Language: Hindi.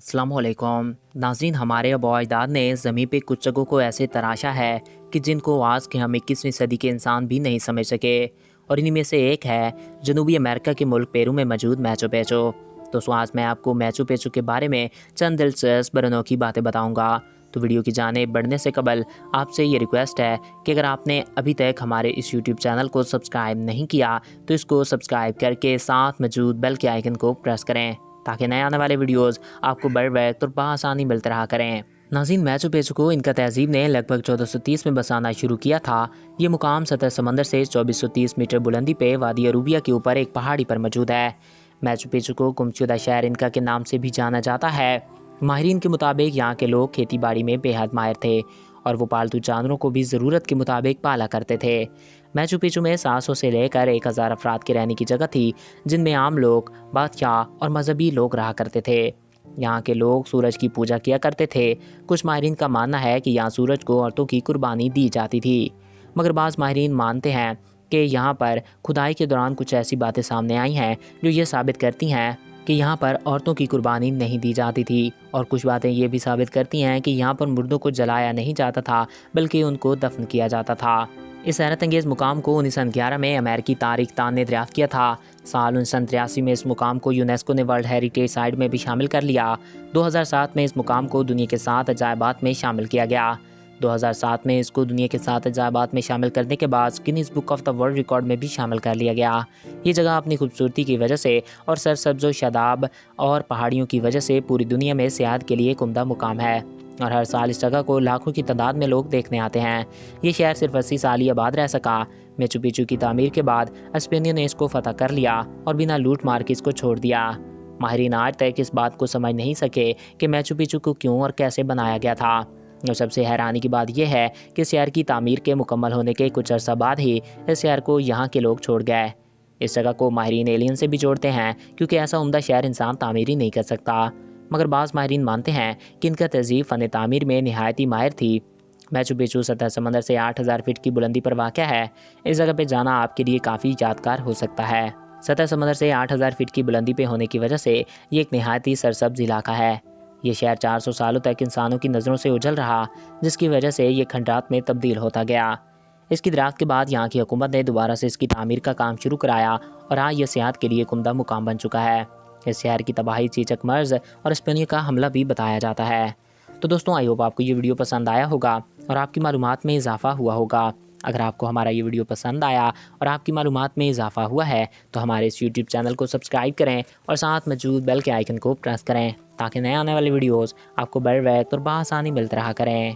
अस्सलाम वालेकुम नाज़रीन, हमारे आबा अजदाद ने ज़मीन पे कुछ जगहों को ऐसे तराशा है कि जिनको आज के हम 21वीं सदी के इंसान भी नहीं समझ सके, और इन्हीं में से एक है जनूबी अमेरिका के मुल्क पेरू में मौजूद मैचू पिच्चू। दोस्तों, आज मैं आपको मैचू पिच्चू के बारे में चंद दिलचस्प और अनोखी बातें बताऊँगा। तो वीडियो की जाने बढ़ने से कबल आपसे ये रिक्वेस्ट है कि अगर आपने अभी तक हमारे इस यूट्यूब चैनल को सब्सक्राइब नहीं किया तो इसको सब्सक्राइब करके साथ मौजूद बेल के आइकन को प्रेस करें ताकि नए आने वाले वीडियोस आपको बर वक्त और बआसानी मिलते रहा करें। नाज़रीन, मैचू पिच्चू को इनका तहजीब ने लगभग 1430 में बसाना शुरू किया था। ये मुकाम सतह समंदर से 2430 मीटर बुलंदी पे वादी अरूबिया के ऊपर एक पहाड़ी पर मौजूद है। मैचू पिच्चू को गुमशुदा शहर इनका के नाम से भी जाना जाता है। माहिरीन के मुताबिक यहाँ के लोग खेती बाड़ी में बेहद माहिर थे और वो पालतू जानवरों को भी ज़रूरत के मुताबिक पाला करते थे। मैचू पिच्चू में 700 से लेकर 1000 अफराद के रहने की जगह थी, जिनमें आम लोग, बादशाह और मजहबी लोग रहा करते थे। यहाँ के लोग सूरज की पूजा किया करते थे। कुछ माहिरीन का मानना है कि यहाँ सूरज को औरतों की कुर्बानी दी जाती थी, मगर बाज़ माहिरीन मानते हैं कि यहाँ पर खुदाई के दौरान कुछ ऐसी बातें सामने आई हैं जो ये साबित करती हैं कि यहाँ पर औरतों की कुर्बानी नहीं दी जाती थी, और कुछ बातें ये भी साबित करती हैं कि यहाँ पर मुर्दों को जलाया नहीं जाता था बल्कि उनको दफन किया जाता था। इस हैरत अंगेज़ मुकाम को 1911 में अमेरिकी तारीख दान ने दरियाफ्त किया था। साल 1983 में इस मुकाम को यूनेस्को ने वर्ल्ड हेरिटेज साइट में भी शामिल कर लिया। 2007 में इस मुकाम को दुनिया के 7 अजायबात में शामिल किया गया। 2007 में इसको दुनिया के 7 अजायबात में शामिल करने के बाद Guinness book of the world record में भी शामिल कर लिया गया। ये जगह अपनी खूबसूरती की वजह से और सरसब्ज़ व शादाब और पहाड़ियों की वजह से पूरी दुनिया में सियाहत के लिए एक उम्दा मुकाम है, और हर साल इस जगह को लाखों की तादाद में लोग देखने आते हैं। ये शहर सिर्फ 80 साल ही आबाद रह सका। मैचू पिच्चू की तामीर के बाद स्पेनियों ने इसको फतह कर लिया और बिना लूट मार के इसको छोड़ दिया। माहिरीन आज तक इस बात को समझ नहीं सके कि मैचू पिच्चू को क्यों और कैसे बनाया गया था। और सबसे हैरानी की बात यह है कि शहर की तामीर के मुकम्मल होने के कुछ अर्सा बाद ही इस शहर को यहाँ के लोग छोड़ गए। इस जगह को माहिरीन एलियन से भी जोड़ते हैं, क्योंकि ऐसा उम्दा शहर इंसान तामीर ही नहीं कर सकता। मगर बाज़ माहिरीन मानते हैं कि इनका तहजीब फ़न तामीर में नहायत ही माहिर थी। मैचू पिच्चू सतह समंदर से 8000 फीट की बुलंदी पर वाक़या है। इस जगह पर जाना आपके लिए काफ़ी यादगार हो सकता है। सतह समंदर से 8000 फीट की बुलंदी पे होने की वजह से ये एक नहायत ही सरसब्ज़ इलाका है। ये शहर 400 सालों तक इंसानों की नज़रों से उजल रहा, जिसकी वजह से ये खंडात में तब्दील होता गया। इसकी दराख्त के बाद यहाँ की हुकूमत ने दोबारा से इसकी तामीर का काम शुरू कराया और आज ये सियाहत के लिए एक उम्दा मुकाम बन चुका है। इस शहर की तबाही चीचक मर्ज और स्पेनियों का हमला भी बताया जाता है। तो दोस्तों, आई होप आपको ये वीडियो पसंद आया होगा और आपकी मालूमात में इजाफा हुआ होगा। अगर आपको हमारा ये वीडियो पसंद आया और आपकी मालूमात में इजाफा हुआ है तो हमारे इस यूट्यूब चैनल को सब्सक्राइब करें और साथ मौजूद बेल के आइकन को प्रेस करें ताकि नए आने वाले वीडियोस आपको बर वक्त और बआसानी मिलते रहा करें।